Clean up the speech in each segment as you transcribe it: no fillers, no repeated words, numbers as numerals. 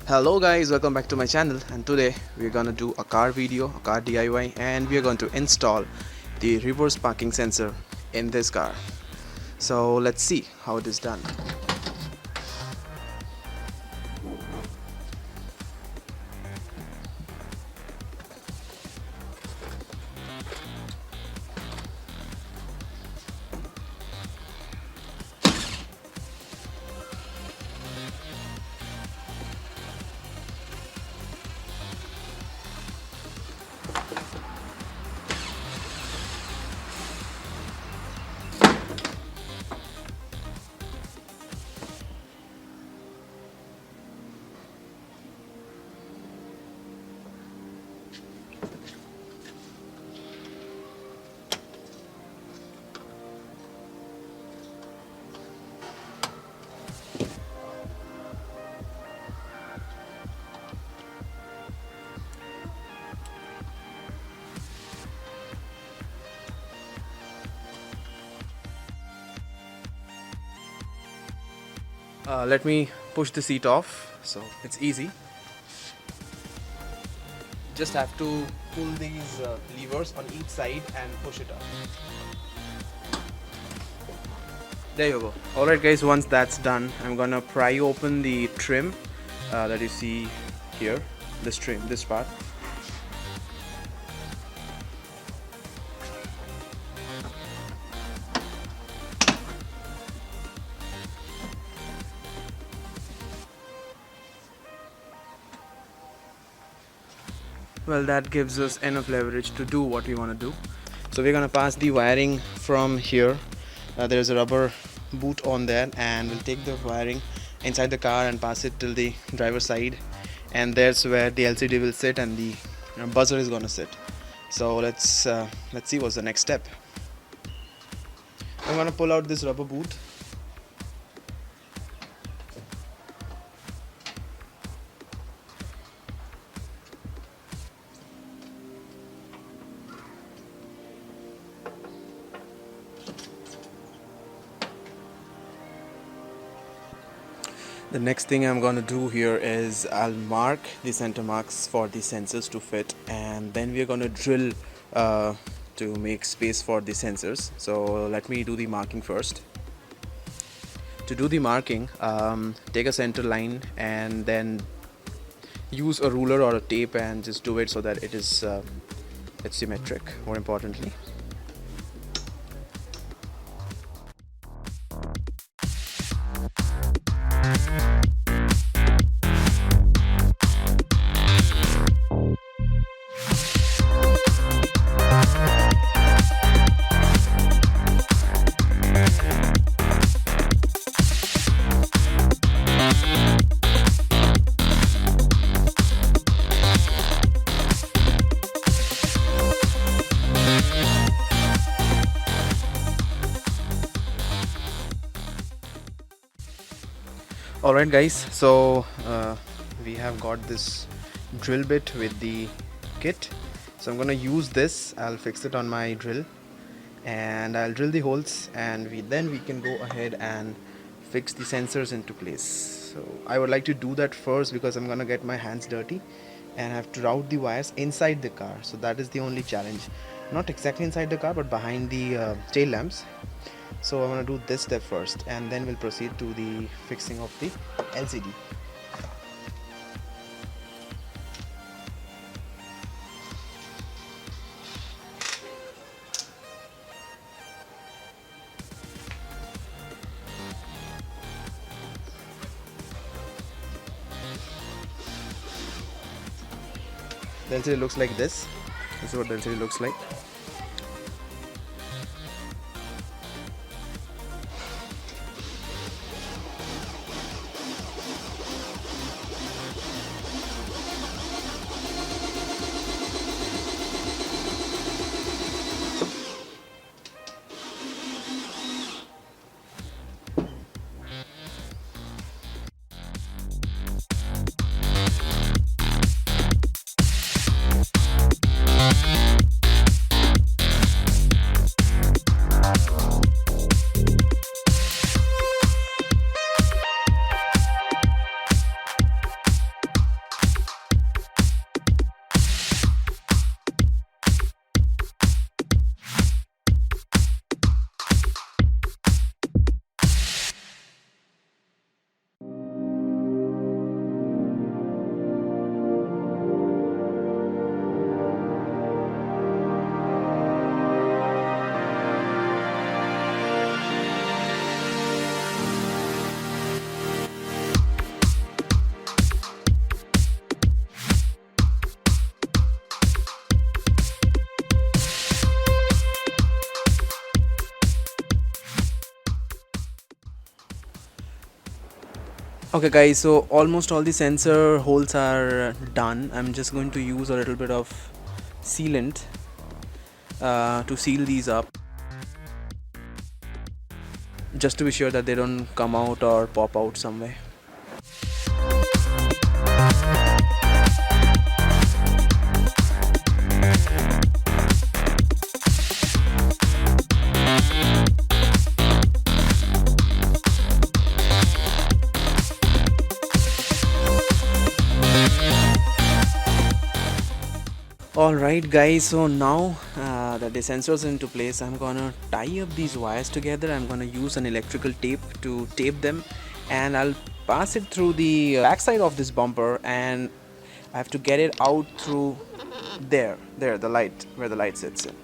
Hello guys, welcome back to my channel, and today we're gonna do a car video, a car DIY, and we're going to install the reverse parking sensor in this car. So let's see how it is done. Let me push the seat off, so it's easy. Just have to pull these levers on each side and push it up. There you go. Alright guys, once that's done, I'm gonna pry open the trim that you see here, this trim, this part. Well, that gives us enough leverage to do what we want to do. So we're going to pass the wiring from here. There's a rubber boot on there, and we'll take the wiring inside the car and pass it till the driver's side, and there's where the LCD will sit and the buzzer is going to sit. So let's see what's the next step. I'm going to pull out this rubber boot. The next thing I'm going to do here is I'll mark the center marks for the sensors to fit, and then we're going to drill to make space for the sensors. So let me do the marking first. To do the marking, take a center line and then use a ruler or a tape and just do it so that it is it's symmetric, more importantly. Alright guys, so we have got this drill bit with the kit, so I'm gonna use this. I'll fix it on my drill and I'll drill the holes, and then we can go ahead and fix the sensors into place. So I would like to do that first because I'm gonna get my hands dirty and have to route the wires inside the car, so that is the only challenge. not exactly inside the car but behind the tail lamps. So I'm gonna do this step first, and then we'll proceed to the fixing of the LCD. The LCD looks like this. This is what the LCD looks like. Okay guys, so almost all the sensor holes are done. I'm just going to use a little bit of sealant to seal these up, just to be sure that they don't come out or pop out somewhere. Alright guys, so now that the sensors are into place, I'm gonna tie up these wires together. I'm gonna use an electrical tape to tape them, and I'll pass it through the backside of this bumper, and I have to get it out through there, the light, where the light sits in.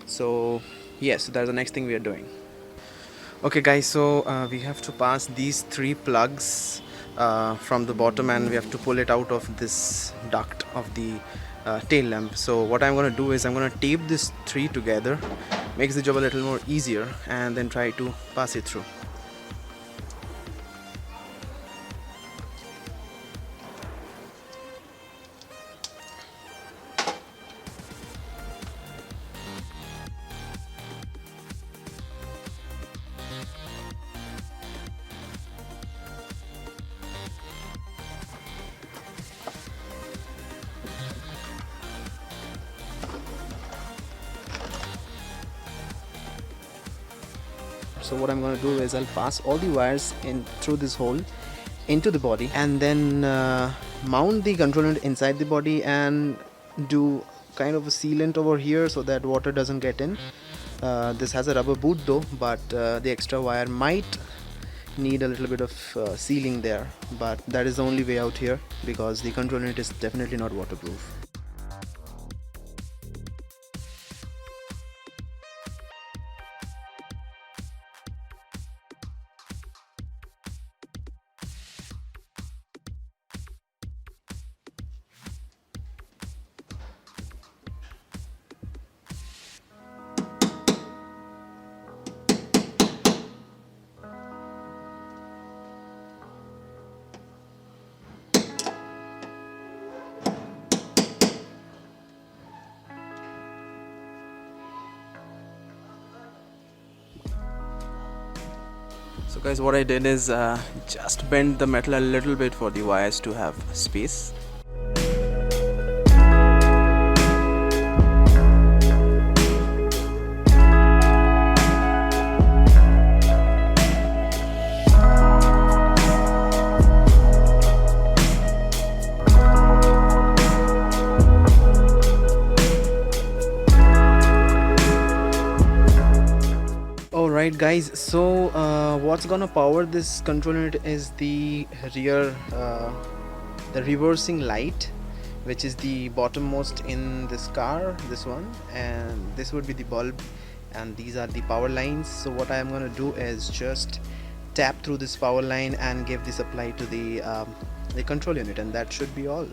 So yes, that's the next thing we are doing. Okay guys, so we have to pass these 3 plugs from the bottom, and we have to pull it out of this duct of the tail lamp. So what I'm going to do is I'm going to tape this 3 together, makes the job a little more easier, and then try to pass it through. So what I'm going to do is I'll pass all the wires in through this hole into the body, and then mount the control unit inside the body and do kind of a sealant over here so that water doesn't get in. This has a rubber boot though, but the extra wire might need a little bit of sealing there, but that is the only way out here because the control unit is definitely not waterproof. So guys, what I did is just bend the metal a little bit for the wires to have space. Alright guys, so what's gonna power this control unit is the rear, the reversing light, which is the bottommost in this car, this one, and this would be the bulb, and these are the power lines. So what I am gonna do is just tap through this power line and give the supply to the control unit, and that should be all.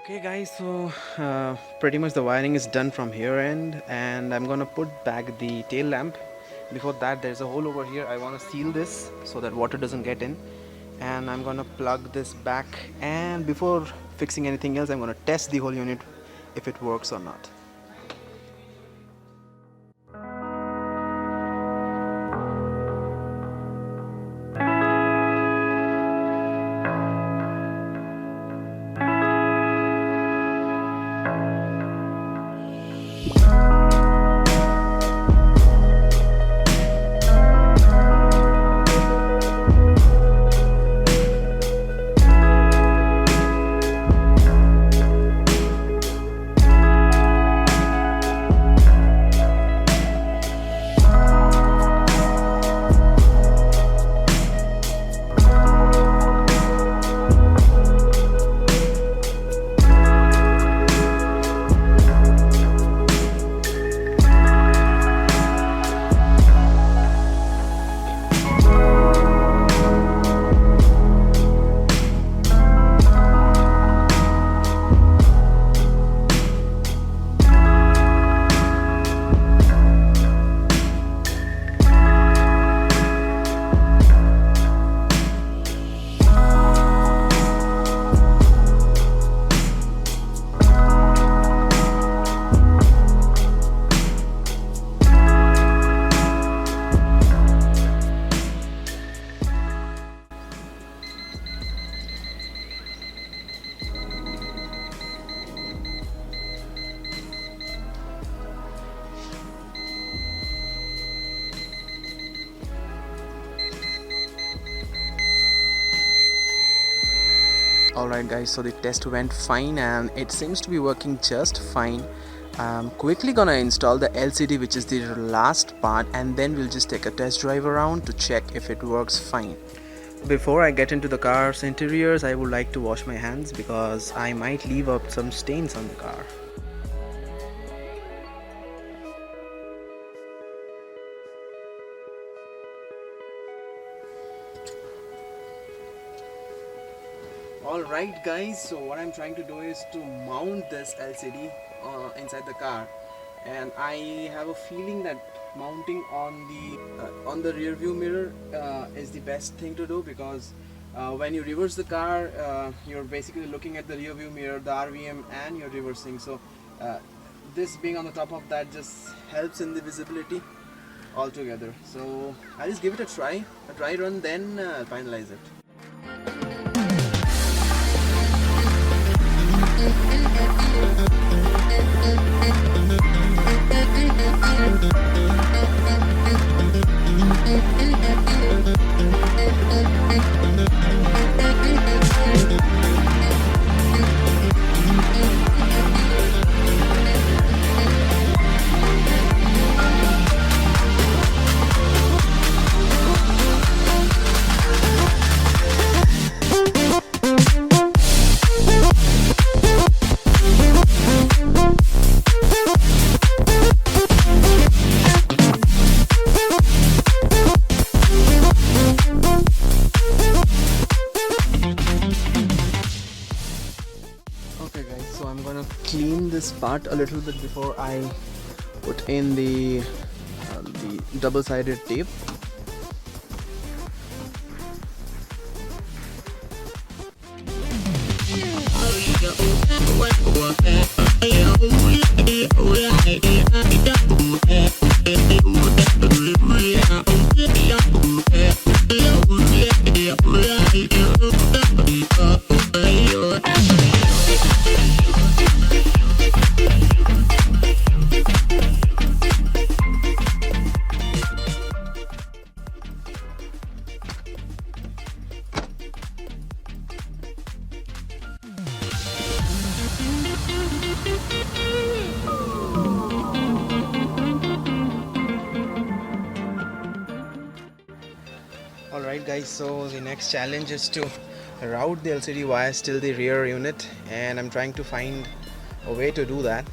Okay guys, so pretty much the wiring is done from here end, and I'm gonna put back the tail lamp. Before that, there's a hole over here. I want to seal this so that water doesn't get in, and I'm gonna plug this back, and before fixing anything else, I'm gonna test the whole unit if it works or not. Alright guys, so the test went fine and it seems to be working just fine. I'm quickly gonna install the LCD, which is the last part, and then we'll just take a test drive around to check if it works fine. Before I get into the car's interiors, I would like to wash my hands because I might leave up some stains on the car. Alright guys, so what I'm trying to do is to mount this LCD inside the car, and I have a feeling that mounting on the rear view mirror is the best thing to do, because when you reverse the car, you're basically looking at the rear view mirror, the RVM, and you're reversing. So this being on the top of that just helps in the visibility altogether. So I'll just give it a dry run, then finalize it. Okay guys, so I'm gonna clean this part a little bit before I put in the double-sided tape. Alright guys, so the next challenge is to route the LCD wires till the rear unit, and I'm trying to find a way to do that.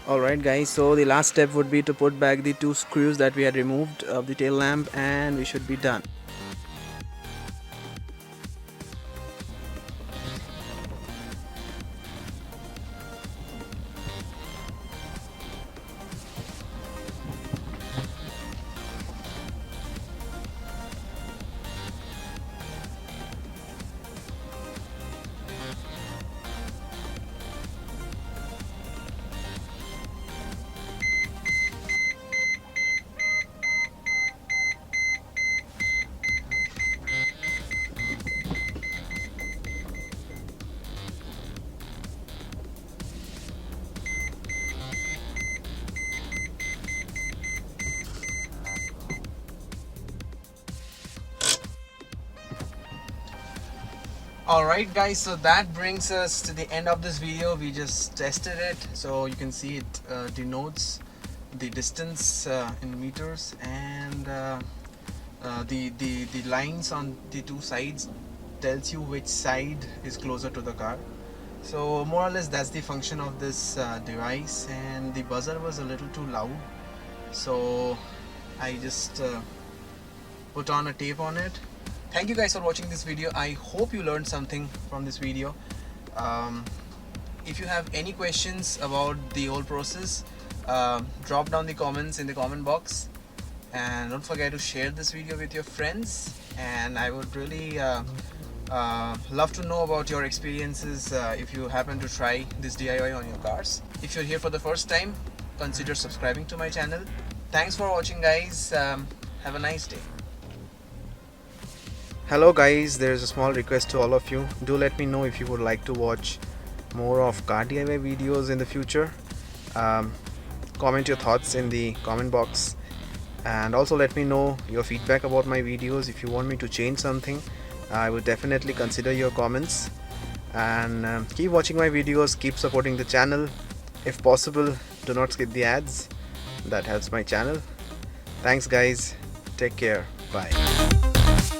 Alright guys, so the last step would be to put back the two screws that we had removed of the tail lamp, and we should be done. Alright guys, so that brings us to the end of this video. We just tested it, so you can see it denotes the distance in meters, and the lines on the two sides tells you which side is closer to the car. So more or less that's the function of this device, and the buzzer was a little too loud, so I just put on a tape on it. Thank you guys for watching this video. I hope you learned something from this video. If you have any questions about the whole process, drop down the comments in the comment box, and don't forget to share this video with your friends. And I would really love to know about your experiences if you happen to try this DIY on your cars. If you're here for the first time, consider subscribing to my channel. Thanks for watching, guys. Have a nice day. Hello guys, there's a small request to all of you. Do let me know if you would like to watch more of car DIY videos in the future. Comment your thoughts in the comment box, and also let me know your feedback about my videos. If you want me to change something, I would definitely consider your comments. And keep watching my videos, keep supporting the channel. If possible, do not skip the ads. That helps my channel. Thanks guys, take care, bye.